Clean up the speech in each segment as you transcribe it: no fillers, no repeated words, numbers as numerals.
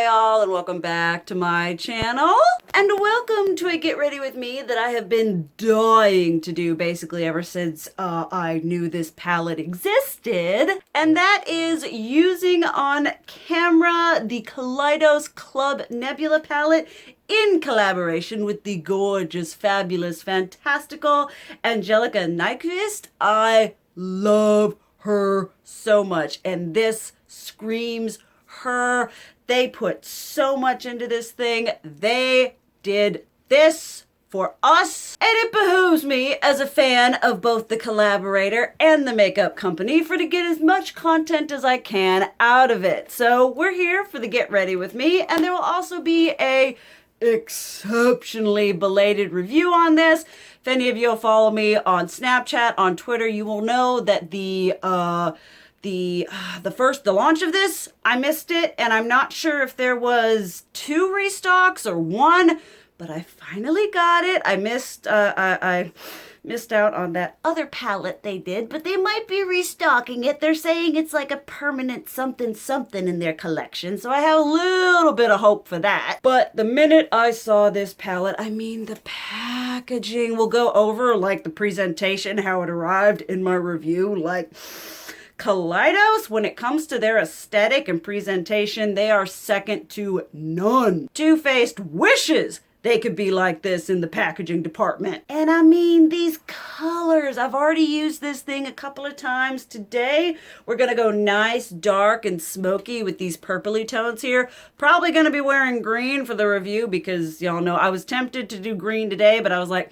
Hi all, and welcome back to my channel. And welcome to a Get Ready With Me that I have been dying to do basically ever since I knew this palette existed. And that is using on camera the Kaleidos Club Nebula palette in collaboration with the gorgeous, fabulous, fantastical Angelica Nyqvist. I love her so much, and this screams her. They put so much into this thing. They did this for us, and it behooves me as a fan of both the collaborator and the makeup company to get as much content as I can out of it. So we're here for the Get Ready With Me, and there will also be a exceptionally belated review on this. If any of you will follow me on Snapchat, on Twitter, you will know that the launch of this, I missed it, and I'm not sure if there was 2 restocks or 1, but I finally got it. I missed out on that other palette they did, but they might be restocking it. They're saying it's like a permanent something something in their collection, so I have a little bit of hope for that. But the minute I saw this palette, I mean the packaging, we'll go over like the presentation, how it arrived in my review, like Kaleidos, when it comes to their aesthetic and presentation, they are second to none. Too Faced wishes they could be like this in the packaging department. And I mean, these colors, I've already used this thing a couple of times. Today, we're gonna go nice, dark, and smoky with these purpley tones here. Probably gonna be wearing green for the review because y'all know I was tempted to do green today, but I was like,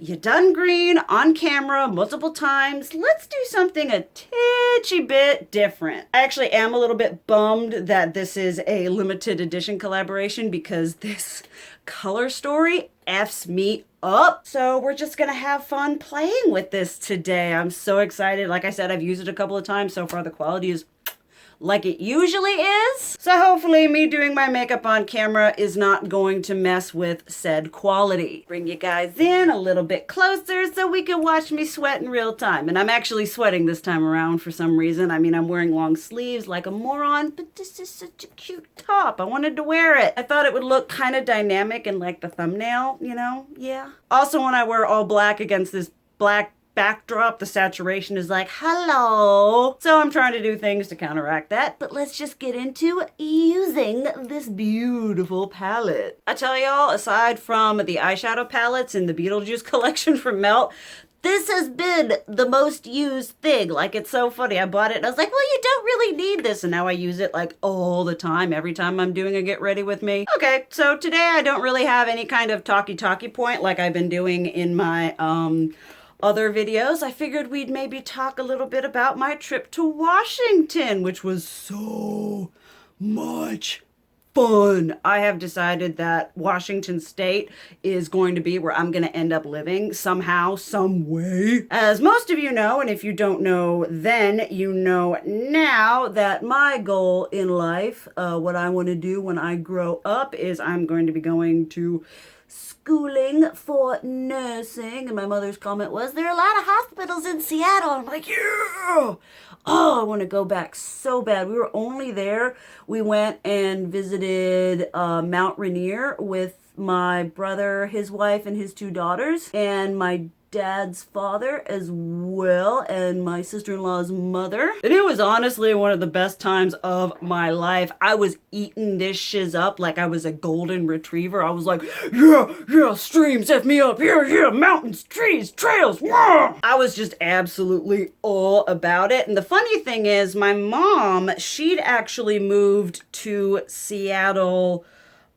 you done green on camera multiple times. Let's do something a titchy bit different. I actually am a little bit bummed that this is a limited edition collaboration because this color story F's me up. So we're just gonna have fun playing with this today. I'm so excited. Like I said, I've used it a couple of times. So far the quality is like it usually is. So hopefully me doing my makeup on camera is not going to mess with said quality. Bring you guys in a little bit closer so we can watch me sweat in real time. And I'm actually sweating this time around for some reason. I mean, I'm wearing long sleeves like a moron, but this is such a cute top. I wanted to wear it. I thought it would look kind of dynamic and like the thumbnail, you know? Yeah. Also, when I wear all black against this black backdrop, the saturation is like, hello. So I'm trying to do things to counteract that, but let's just get into using this beautiful palette. I tell y'all, aside from the eyeshadow palettes in the Beetlejuice collection from Melt, this has been the most used thing. Like, it's so funny. I bought it and I was like, well, you don't really need this. And now I use it like all the time, every time I'm doing a Get Ready With Me. Okay, so today I don't really have any kind of talky point like I've been doing in my, other videos. I figured we'd maybe talk a little bit about my trip to Washington, which was so much fun. I have decided that Washington State is going to be where I'm going to end up living somehow, some way. As most of you know, and if you don't know then, you know now, that my goal in life, what I want to do when I grow up is I'm going to be going to schooling for nursing. And my mother's comment was, there are a lot of hospitals in Seattle. I'm like, yeah! Oh, I want to go back so bad. We were only there. We went and visited Mount Rainier with my brother, his wife, and his 2 daughters, and my dad's father as well, and my sister-in-law's mother. And it was honestly one of the best times of my life. I was eating this shiz up like I was a golden retriever. I was like, yeah, streams, F me up, yeah, mountains, trees, trails, yeah. I was just absolutely all about it. And the funny thing is, my mom, she'd actually moved to Seattle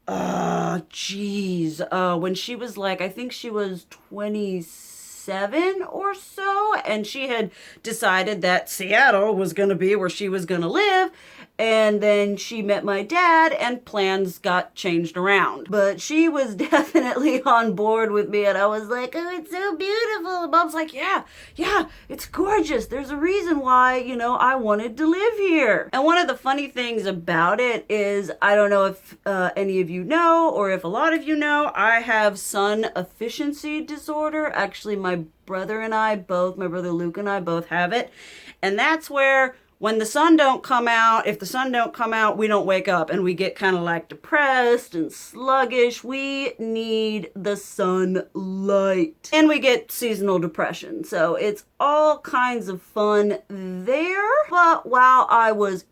when she was like, I think she was 27 or so, and she had decided that Seattle was going to be where she was going to live. And then she met my dad and plans got changed around. But she was definitely on board with me, and I was like, oh, it's so beautiful. And Mom's like, yeah, it's gorgeous. There's a reason why, you know, I wanted to live here. And one of the funny things about it is, I don't know if any of you know, or if a lot of you know, I have sun efficiency disorder. Actually, my brother Luke and I both have it. And that's where when the sun don't come out, if the sun don't come out, we don't wake up and we get kind of like depressed and sluggish. We need the sunlight. And we get seasonal depression. So it's all kinds of fun there. But while I was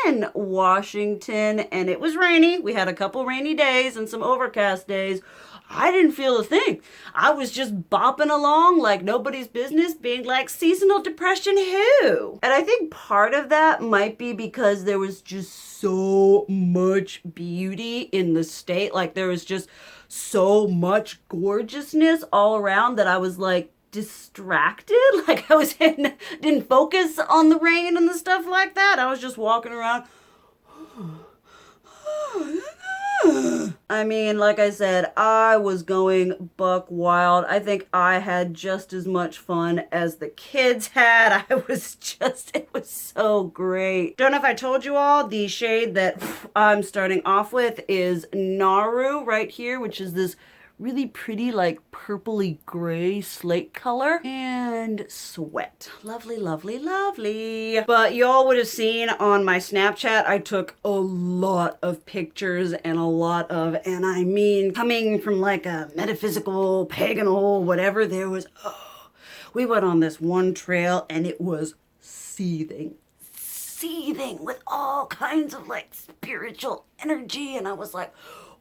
in Washington and it was rainy, we had a couple rainy days and some overcast days, I didn't feel a thing. I was just bopping along like nobody's business, being like, seasonal depression who? And I think part of that might be because there was just so much beauty in the state. Like there was just so much gorgeousness all around that I was like distracted. Like I didn't focus on the rain and the stuff like that. I was just walking around. I mean, like I said, I was going buck wild. I think I had just as much fun as the kids had. It was so great. Don't know if I told you all, the shade that I'm starting off with is Naru right here, which is this really pretty, like purpley gray slate color, and Sweat. Lovely, lovely, lovely. But y'all would have seen on my Snapchat, I took a lot of pictures and I mean, coming from like a metaphysical, paganal, whatever, we went on this one trail and it was seething with all kinds of like spiritual energy, and I was like,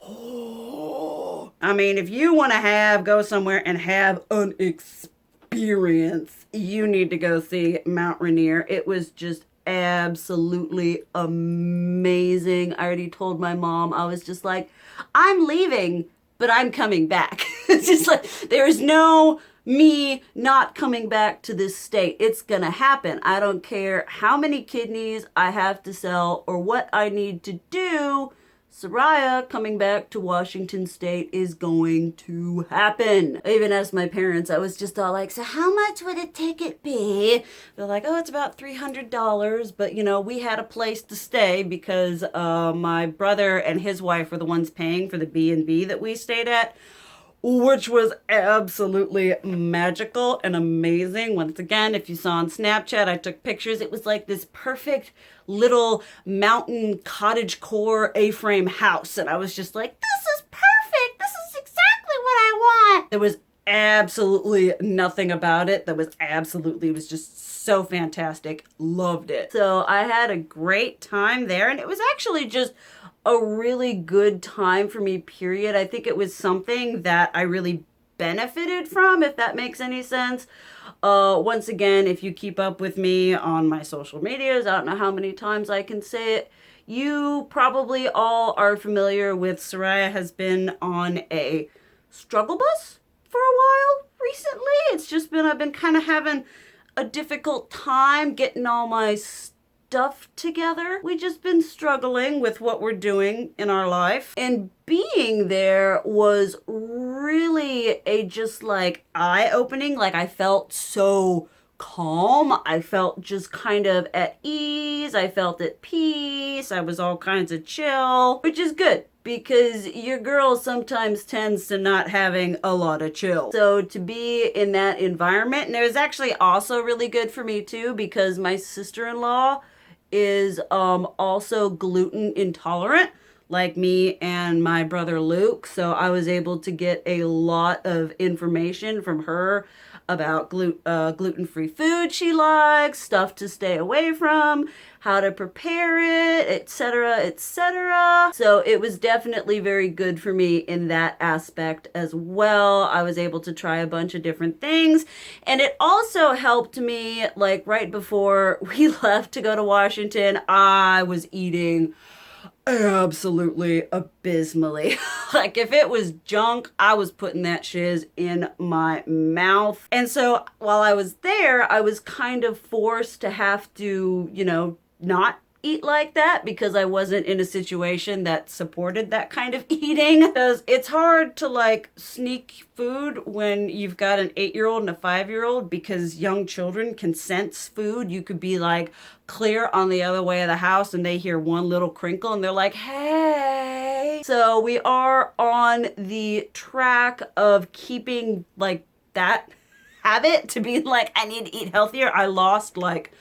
oh. I mean, if you want to go somewhere and have an experience, you need to go see Mount Rainier. It was just absolutely amazing. I already told my mom, I was just like, I'm leaving, but I'm coming back. It's just like, there is no me not coming back to this state. It's gonna happen. I don't care how many kidneys I have to sell or what I need to do. Soraya coming back to Washington State is going to happen. I even asked my parents, I was just all like, so how much would a ticket be? They're like, oh, it's about $300. But, you know, we had a place to stay because my brother and his wife were the ones paying for the B&B that we stayed at, which was absolutely magical and amazing. Once again, if you saw on Snapchat, I took pictures. It was like this perfect little mountain cottagecore A-frame house. And I was just like, this is perfect. This is exactly what I want. There was absolutely nothing about it. It was just so fantastic. Loved it. So I had a great time there, and it was actually just a really good time for me, period. I think it was something that I really benefited from, if that makes any sense. Once again, if you keep up with me on my social medias, I don't know how many times I can say it, you probably all are familiar with Soraya has been on a struggle bus for a while recently. I've been kind of having a difficult time getting all my stuff together. We've just been struggling with what we're doing in our life, and being there was really just like eye-opening. Like I felt so calm. I felt just kind of at ease. I felt at peace. I was all kinds of chill, which is good because your girl sometimes tends to not having a lot of chill. So to be in that environment, and it was actually also really good for me too, because my sister-in-law is also gluten intolerant like me and my brother Luke. So I was able to get a lot of information from her about gluten-free food she likes, stuff to stay away from, how to prepare it, etc., etc. So it was definitely very good for me in that aspect as well. I was able to try a bunch of different things, and it also helped me, like right before we left to go to Washington, I was eating absolutely abysmally. Like if it was junk, I was putting that shiz in my mouth. And so while I was there, I was kind of forced to have to, not eat like that because I wasn't in a situation that supported that kind of eating. Because it's hard to like sneak food when you've got an 8-year-old and a 5-year-old, because young children can sense food. You could be like clear on the other way of the house and they hear one little crinkle and they're like, hey. So we are on the track of keeping like that habit to be like, I need to eat healthier. I lost like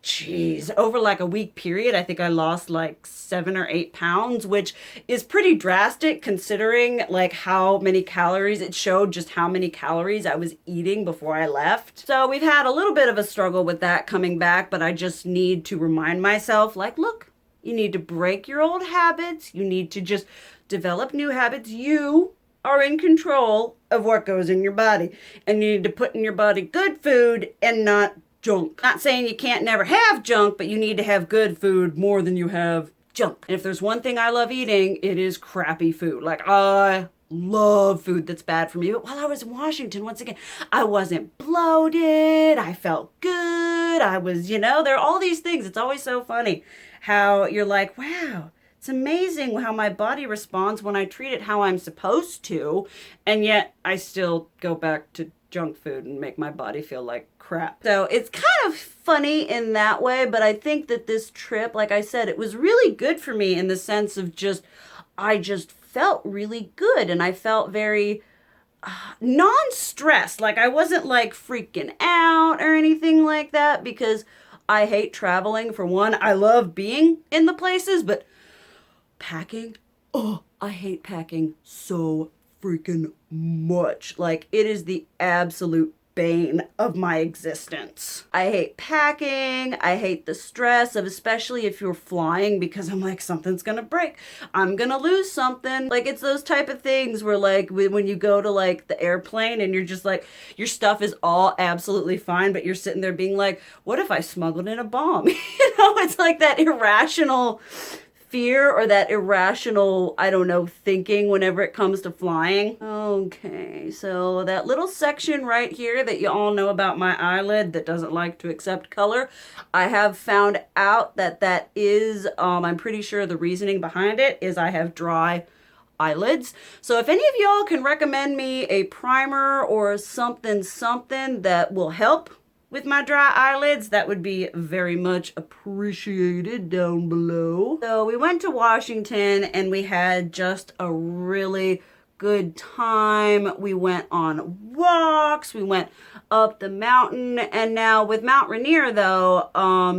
Jeez, over like a week period, I think I lost like 7 or 8 pounds, which is pretty drastic considering like how many calories it showed, just how many calories I was eating before I left. So we've had a little bit of a struggle with that coming back, but I just need to remind myself, like, look, you need to break your old habits. You need to just develop new habits. You are in control of what goes in your body, and you need to put in your body good food and not junk. Not saying you can't never have junk, but you need to have good food more than you have junk. And if there's one thing I love eating, it is crappy food. Like, I love food that's bad for me. But while I was in Washington, once again, I wasn't bloated. I felt good. I was, there are all these things. It's always so funny how you're like, wow, it's amazing how my body responds when I treat it how I'm supposed to. And yet I still go back to junk food and make my body feel like crap. So it's kind of funny in that way, but I think that this trip, like I said, it was really good for me in the sense of I just felt really good, and I felt very non-stressed. Like I wasn't like freaking out or anything like that, because I hate traveling. For one, I love being in the places, but packing, I hate packing so freaking much. Like, it is the absolute bane of my existence. I hate packing. I hate the stress of, especially if you're flying, because I'm like, something's gonna break. I'm gonna lose something. Like, it's those type of things where like when you go to like the airplane and you're just like, your stuff is all absolutely fine, but you're sitting there being like, what if I smuggled in a bomb? It's like that irrational fear, or that irrational, I don't know, thinking whenever it comes to flying. Okay, so that little section right here that you all know about my eyelid that doesn't like to accept color, I have found out that is, I'm pretty sure the reasoning behind it is I have dry eyelids. So if any of y'all can recommend me a primer or something that will help with my dry eyelids, that would be very much appreciated down below. So we went to Washington and we had just a really good time. We went on walks, we went up the mountain, and now with Mount Rainier though,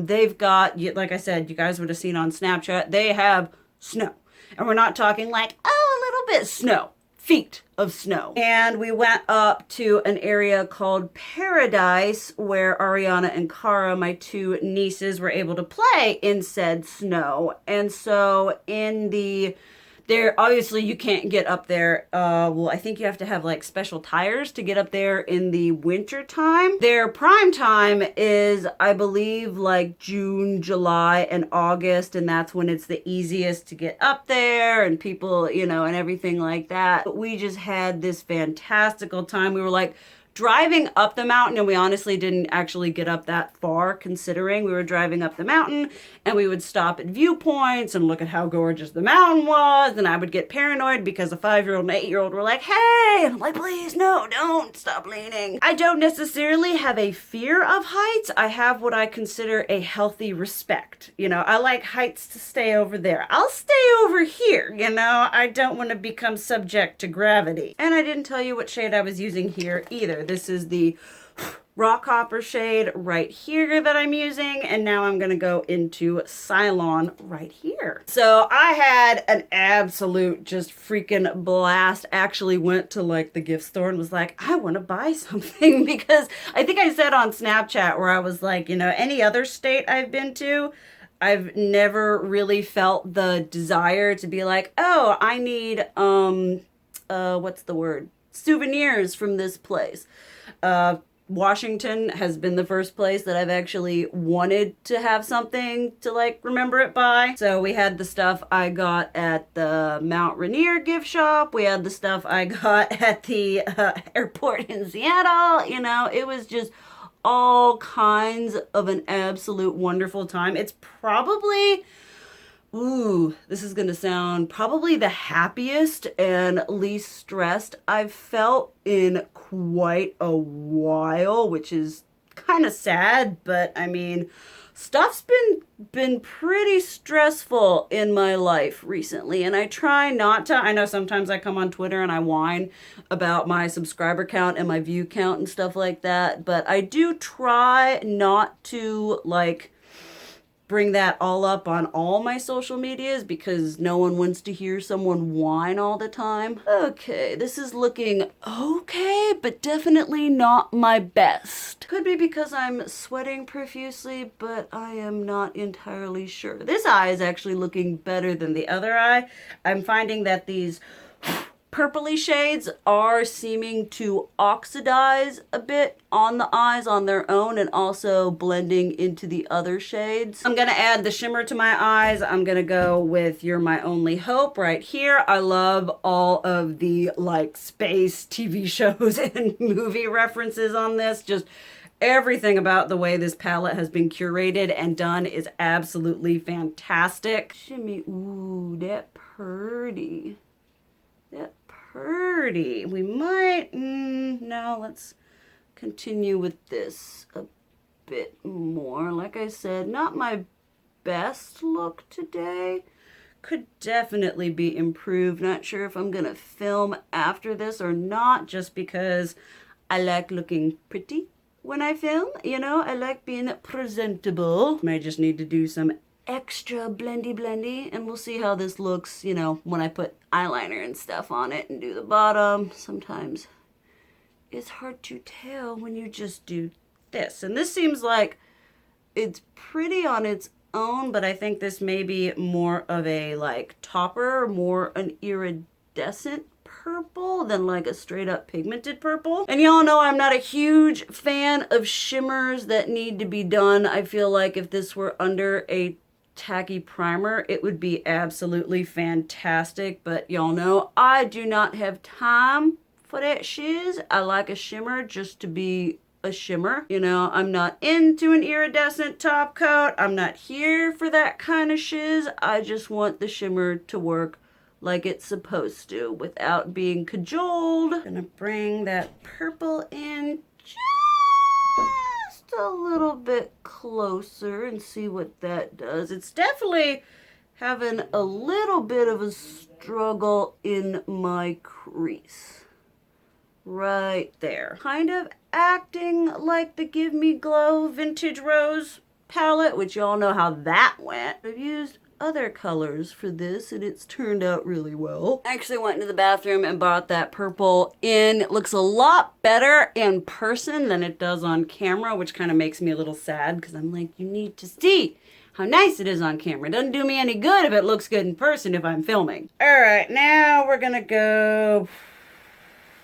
they've got, like I said, you guys would have seen on Snapchat, they have snow. And we're not talking like, a little bit snow. Feet of snow. And we went up to an area called Paradise, where Ariana and Cara, my two nieces, were able to play in said snow. And so there, obviously you can't get up there. Well, I think you have to have like special tires to get up there in the winter time. Their prime time is, I believe, like June, July, and August, and that's when it's the easiest to get up there and people, and everything like that. But we just had this fantastical time. We were like driving up the mountain, and we honestly didn't actually get up that far, considering we were driving up the mountain, and we would stop at viewpoints and look at how gorgeous the mountain was, and I would get paranoid because a 5-year-old and 8-year-old were like, hey, and I'm like, please, no, don't stop leaning. I don't necessarily have a fear of heights. I have what I consider a healthy respect. I like heights to stay over there. I'll stay over here, I don't want to become subject to gravity. And I didn't tell you what shade I was using here either. This is the Rock Hopper shade right here that I'm using, and now I'm gonna go into Cylon right here. So I had an absolute just freaking blast. Actually went to like the gift store and was like, I want to buy something, because I think I said on Snapchat where I was like, any other state I've been to, I've never really felt the desire to be like, oh, I need what's the word? Souvenirs from this place. Washington has been the first place that I've actually wanted to have something to like remember it by. So we had the stuff I got at the Mount Rainier gift shop. We had the stuff I got at the airport in Seattle. It was just all kinds of an absolute wonderful time. It's probably, this is gonna sound probably the happiest and least stressed I've felt in quite a while, which is kind of sad, but I mean, stuff's been pretty stressful in my life recently, and I try not to. I know sometimes I come on Twitter and I whine about my subscriber count and my view count and stuff like that, but I do try not to like bring that all up on all my social medias because no one wants to hear someone whine all the time. Okay, this is looking okay, but definitely not my best. Could be because I'm sweating profusely, but I am not entirely sure. This eye is actually looking better than the other eye. I'm finding that these purpley shades are seeming to oxidize a bit on the eyes on their own and also blending into the other shades. I'm gonna add the shimmer to my eyes. I'm gonna go with You're My Only Hope right here. I love all of the like space TV shows and movie references on this. Just everything about the way this palette has been curated and done is absolutely fantastic. Shimmy, ooh, that pretty. That pretty. We might, no, let's continue with this a bit more. Like I said, not my best look today. Could definitely be improved. Not sure if I'm gonna film after this or not, just because I like looking pretty when I film. You know, I like being presentable. Might just need to do some extra blendy, and we'll see how this looks, you know, when I put eyeliner and stuff on it and do the bottom. Sometimes it's hard to tell when you just do this. And this seems like it's pretty on its own, but I think this may be more of a like topper, more an iridescent purple than like a straight up pigmented purple. And y'all know I'm not a huge fan of shimmers that need to be done. I feel like if this were under a tacky primer, it would be absolutely fantastic, but y'all know I do not have time for that shiz. I like a shimmer just to be a shimmer. You know, I'm not into an iridescent top coat. I'm not here for that kind of shiz. I just want the shimmer to work like it's supposed to without being cajoled. Gonna bring that purple in just a little bit closer and see what that does. It's definitely having a little bit of a struggle in my crease. Right there. Kind of acting like the Give Me Glow Vintage Rose palette, which y'all know how that went. I've used other colors for this and it's turned out really well. I actually went into the bathroom and bought that purple in. It looks a lot better in person than it does on camera, which kind of makes me a little sad because I'm like, you need to see how nice it is on camera. It doesn't do me any good if it looks good in person if I'm filming. All right, now we're gonna go,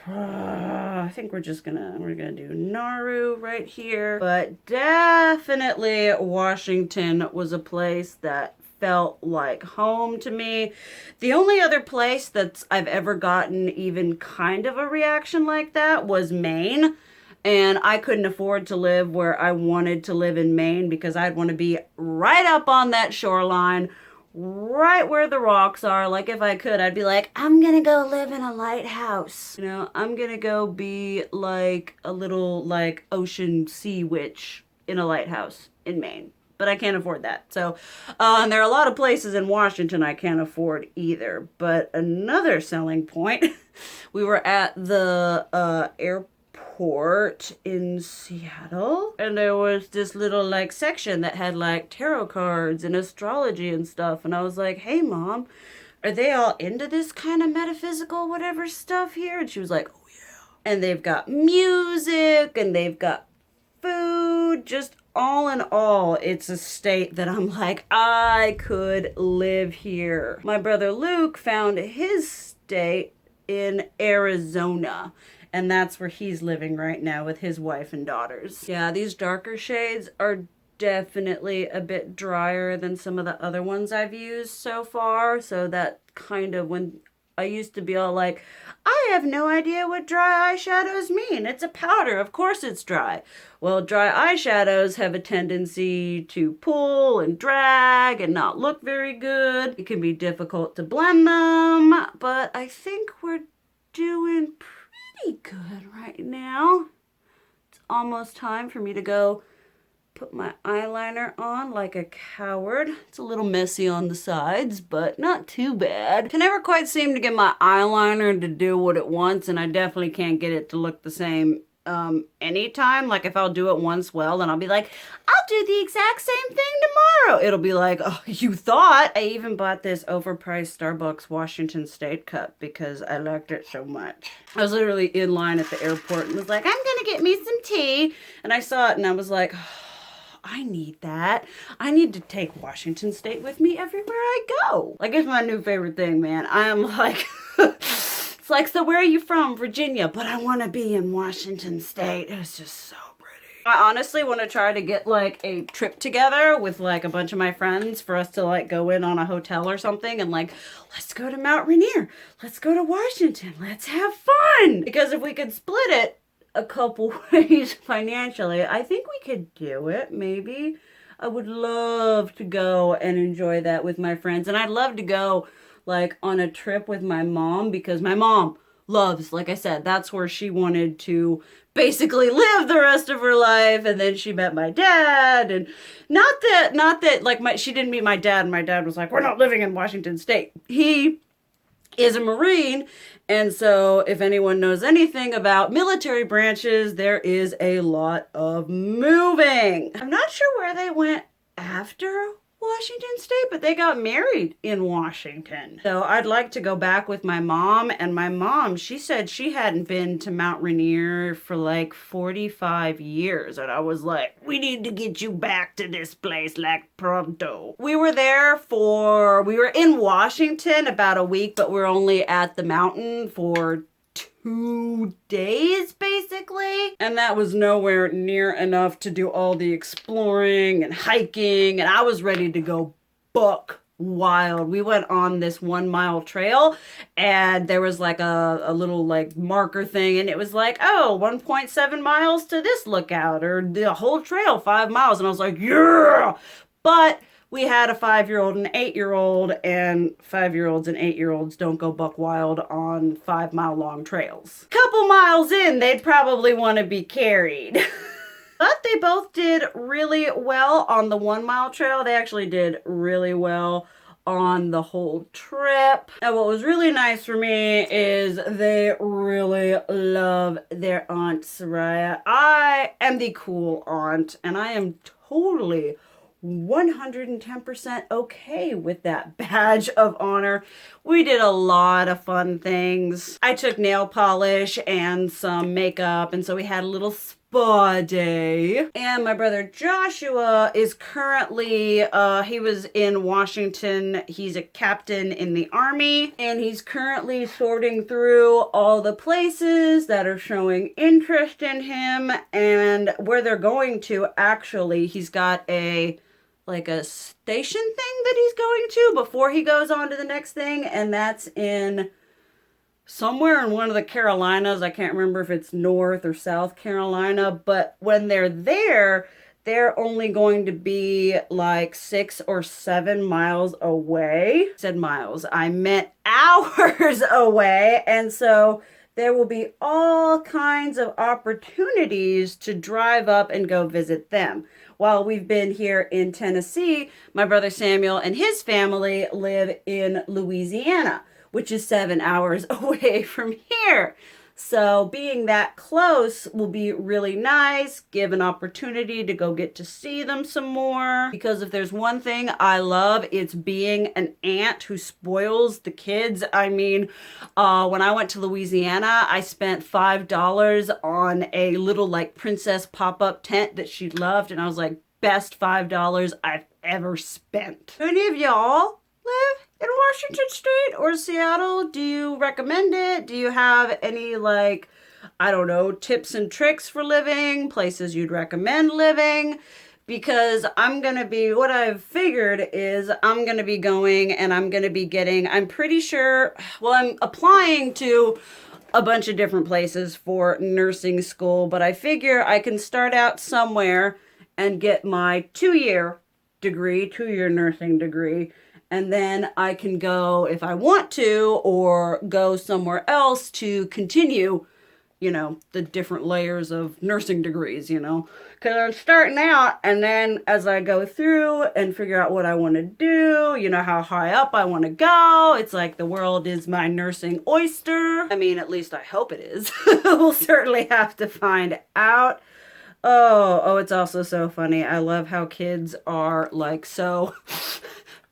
I think we're gonna do Nauru right here, but definitely Washington was a place that felt like home to me. The only other place that I've ever gotten even kind of a reaction like that was Maine. And I couldn't afford to live where I wanted to live in Maine because I'd want to be right up on that shoreline, right where the rocks are. Like if I could, I'd be like, I'm gonna go live in a lighthouse. You know, I'm gonna go be like a little like ocean sea witch in a lighthouse in Maine. But I can't afford that. So, and there are a lot of places in Washington I can't afford either. But another selling point, we were at the airport in Seattle, and there was this little like section that had like tarot cards and astrology and stuff. And I was like, hey mom, are they all into this kind of metaphysical whatever stuff here? And she was like, oh yeah. And they've got music and they've got food, just all in all, it's a state that I'm like, I could live here. My brother Luke found his state in Arizona, and that's where he's living right now with his wife and daughters. Yeah, these darker shades are definitely a bit drier than some of the other ones I've used so far, so that kind of when I used to be all like, I have no idea what dry eyeshadows mean. It's a powder. Of course it's dry. Well, dry eyeshadows have a tendency to pull and drag and not look very good. It can be difficult to blend them, but I think we're doing pretty good right now. It's almost time for me to go put my eyeliner on like a coward. It's a little messy on the sides, but not too bad. Can never quite seem to get my eyeliner to do what it wants, and I definitely can't get it to look the same anytime. Like if I'll do it once well, then I'll be like, I'll do the exact same thing tomorrow. It'll be like, oh, you thought? I even bought this overpriced Starbucks Washington State cup because I liked it so much. I was literally in line at the airport and was like, I'm gonna get me some tea. And I saw it and I was like, oh, I need that. I need to take Washington State with me everywhere I go. Like, it's my new favorite thing, man. I am like, it's like, so where are you from? Virginia. But I want to be in Washington State. It's just so pretty. I honestly want to try to get like a trip together with like a bunch of my friends for us to like go in on a hotel or something and like, let's go to Mount Rainier. Let's go to Washington. Let's have fun. Because if we could split it a couple ways financially, I think we could do it, maybe. I would love to go and enjoy that with my friends. And I'd love to go like on a trip with my mom because my mom loves, like I said, that's where she wanted to basically live the rest of her life. And then she met my dad, and not that like she didn't meet my dad and my dad was like, we're not living in Washington State. He is a Marine, and so if anyone knows anything about military branches, there is a lot of moving. I'm not sure where they went after Washington State, but they got married in Washington. So I'd like to go back with my mom, and my mom, she said she hadn't been to Mount Rainier for like 45 years. And I was like, we need to get you back to this place like pronto. We were in Washington about a week, but we're only at the mountain for 2 days basically, and that was nowhere near enough to do all the exploring and hiking, and I was ready to go buck wild. We went on this 1 mile trail, and there was like a little like marker thing, and it was like, oh, 1.7 miles to this lookout, or the whole trail 5 miles, and I was like, yeah. But we had a 5-year-old and 8-year-old, and 5-year-olds and 8-year-olds don't go buck wild on 5 mile long trails. Couple miles in, they'd probably want to be carried. But they both did really well on the 1 mile trail. They actually did really well on the whole trip. And what was really nice for me is they really love their Aunt Soraya. I am the cool aunt, and I am totally 110% okay with that badge of honor. We did a lot of fun things. I took nail polish and some makeup, and so we had a little spa day. And my brother Joshua is currently, he was in Washington. He's a captain in the Army, and he's currently sorting through all the places that are showing interest in him and where they're going to. Actually, he's got a station thing that he's going to before he goes on to the next thing, and that's in somewhere in one of the Carolinas. I can't remember if it's North or South Carolina, but when they're there, they're only going to be like 6 or 7 miles away. I said miles, I meant hours away, and so there will be all kinds of opportunities to drive up and go visit them. While we've been here in Tennessee, my brother Samuel and his family live in Louisiana, which is 7 hours away from here. So being that close will be really nice, give an opportunity to go get to see them some more. Because if there's one thing I love, it's being an aunt who spoils the kids. I mean, when I went to Louisiana, I spent $5 on a little like princess pop-up tent that she loved, and I was like, best $5 I've ever spent. Do any of y'all live in Washington State or Seattle? Do you recommend it? Do you have any, like, I don't know, tips and tricks for living, places you'd recommend living? Because what I've figured is I'm going to be going and I'm going to be getting, I'm pretty sure, well, I'm applying to a bunch of different places for nursing school, but I figure I can start out somewhere and get my 2-year nursing degree, and then I can go if I want to, or go somewhere else to continue you know, the different layers of nursing degrees, you know, because I'm starting out, and then as I go through and figure out what I want to do, you know, how high up I want to go, it's like the world is my nursing oyster. I mean, at least I hope it is. We'll certainly have to find out. Oh, it's also so funny. I love how kids are like so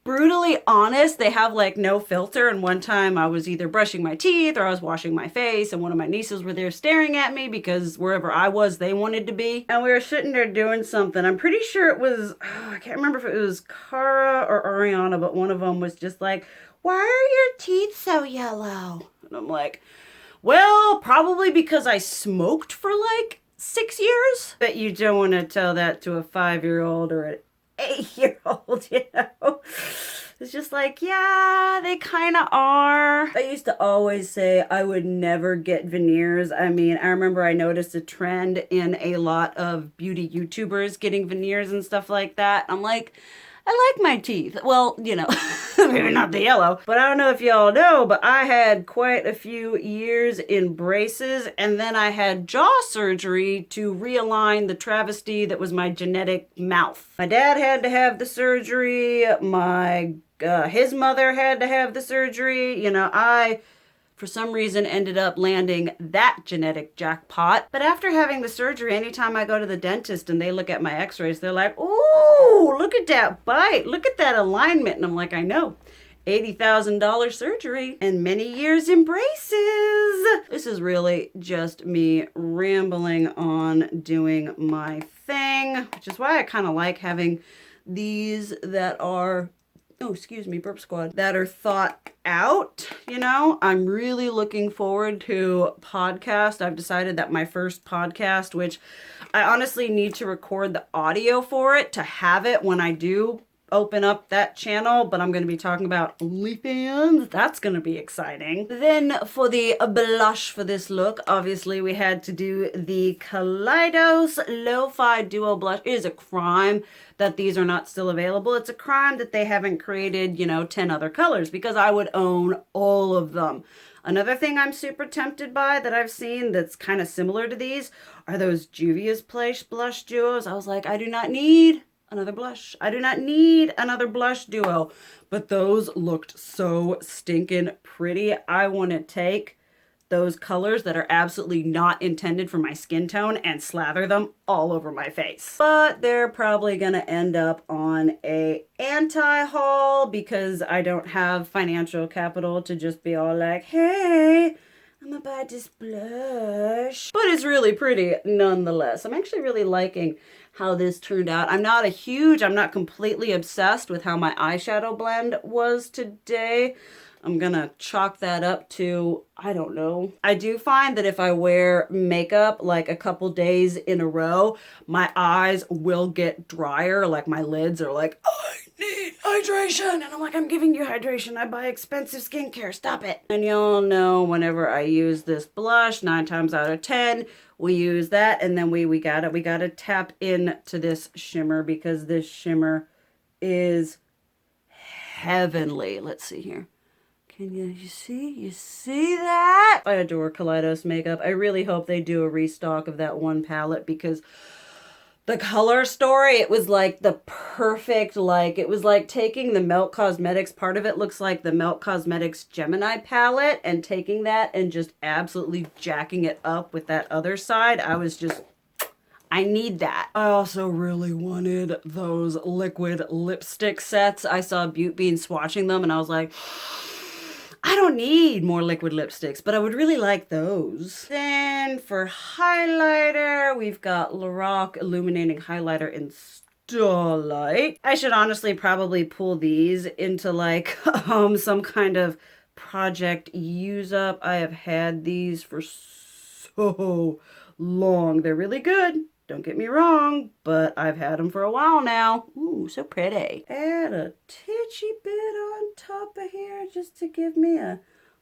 brutally honest. They have like no filter. And one time I was either brushing my teeth or I was washing my face, and one of my nieces were there staring at me because wherever I was, they wanted to be. And we were sitting there doing something. I'm pretty sure it was, I can't remember if it was Cara or Ariana, but one of them was just like, "Why are your teeth so yellow?" And I'm like, well, probably because I smoked for like 6 years. But you don't want to tell that to a 5-year-old or an 8-year-old, you know? It's just like, yeah, they kind of are. I used to always say I would never get veneers. I mean, I remember I noticed a trend in a lot of beauty YouTubers getting veneers and stuff like that. I'm like, I like my teeth. Well, you know, maybe not the yellow, but I don't know if y'all know, but I had quite a few years in braces, and then I had jaw surgery to realign the travesty that was my genetic mouth. My dad had to have the surgery. His mother had to have the surgery. You know, I for some reason ended up landing that genetic jackpot. But after having the surgery, anytime I go to the dentist and they look at my x-rays, they're like, "Ooh, look at that bite. Look at that alignment." And I'm like, I know. $80,000 surgery and many years in braces. This is really just me rambling on doing my thing, which is why I kind of like having these that are, oh, excuse me, burp squad, that are thought out. You know, I'm really looking forward to podcast. I've decided that my first podcast, which I honestly need to record the audio for it to have it when I do open up that channel, but I'm going to be talking about OnlyFans. That's going to be exciting. Then for the blush for this look, obviously we had to do the Kaleidos Lo-Fi Duo Blush. It is a crime that these are not still available. It's a crime that they haven't created, you know, 10 other colors, because I would own all of them. Another thing I'm super tempted by that I've seen that's kind of similar to these are those Juvia's blush duos. I was like, I do not need another blush. I do not need another blush duo. But those looked so stinking pretty. I want to take those colors that are absolutely not intended for my skin tone and slather them all over my face. But they're probably going to end up on a anti-haul because I don't have financial capital to just be all like, hey, I'm gonna buy this blush. But it's really pretty nonetheless. I'm actually really liking how this turned out. I'm not completely obsessed with how my eyeshadow blend was today. I'm gonna chalk that up to, I don't know. I do find that if I wear makeup like a couple days in a row, my eyes will get drier. Like my lids are like, I need hydration. And I'm like, I'm giving you hydration. I buy expensive skincare. Stop it. And y'all know whenever I use this blush, 9 times out of 10, we use that. And then we gotta tap into this shimmer because this shimmer is heavenly. Let's see here. Can you see that? I adore Kaleidos makeup. I really hope they do a restock of that one palette because the color story, it was like the perfect, like, it was like taking the Melt Cosmetics, part of it looks like the Melt Cosmetics Gemini palette, and taking that and just absolutely jacking it up with that other side. I need that. I also really wanted those liquid lipstick sets. I saw Butte Bean swatching them and I was like, I don't need more liquid lipsticks, but I would really like those. Then for highlighter, we've got Lorac Illuminating Highlighter in Starlight. I should honestly probably pull these into like some kind of project use up. I have had these for so long. They're really good. Don't get me wrong, but I've had them for a while now. Ooh, so pretty. Add a titchy bit on top of here just to give me a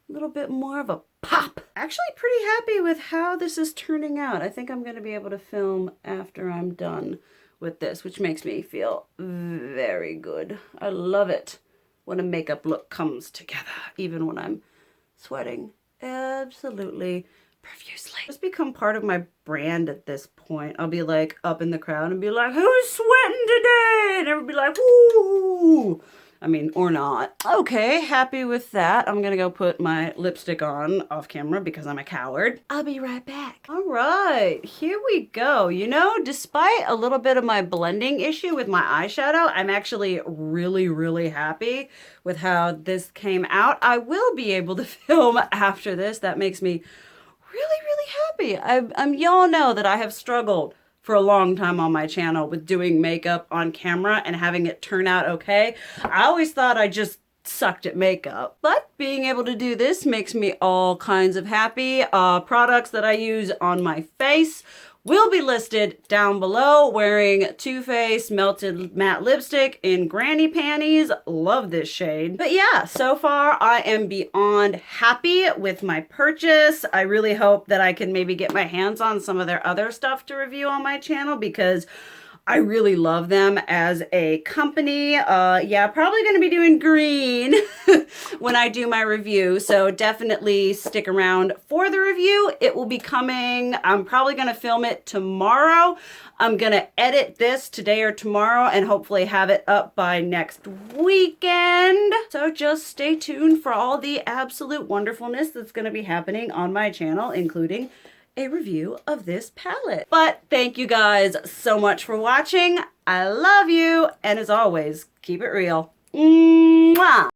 little bit more of a pop. Actually pretty happy with how this is turning out. I think I'm going to be able to film after I'm done with this, which makes me feel very good. I love it when a makeup look comes together, even when I'm sweating absolutely profusely. It's become part of my brand at this point. I'll be like up in the crowd and be like, who's sweating today? And everybody be like, woo! I mean, or not. Okay, happy with that. I'm gonna go put my lipstick on off camera because I'm a coward. I'll be right back. All right, here we go. You know, despite a little bit of my blending issue with my eyeshadow, I'm actually really, really happy with how this came out. I will be able to film after this. That makes me really, really happy. Y'all know that I have struggled for a long time on my channel with doing makeup on camera and having it turn out okay. I always thought I just sucked at makeup, but being able to do this makes me all kinds of happy. Products that I use on my face will be listed down below. Wearing Too Faced Melted Matte Lipstick in Granny Panties. Love this shade. But yeah, so far I am beyond happy with my purchase. I really hope that I can maybe get my hands on some of their other stuff to review on my channel because I really love them as a company. Yeah, probably going to be doing green when I do my review. So definitely stick around for the review. It will be coming. I'm probably going to film it tomorrow. I'm going to edit this today or tomorrow and hopefully have it up by next weekend. So just stay tuned for all the absolute wonderfulness that's going to be happening on my channel, including a review of this palette. But thank you guys so much for watching. I love you. And as always, keep it real. Mwah!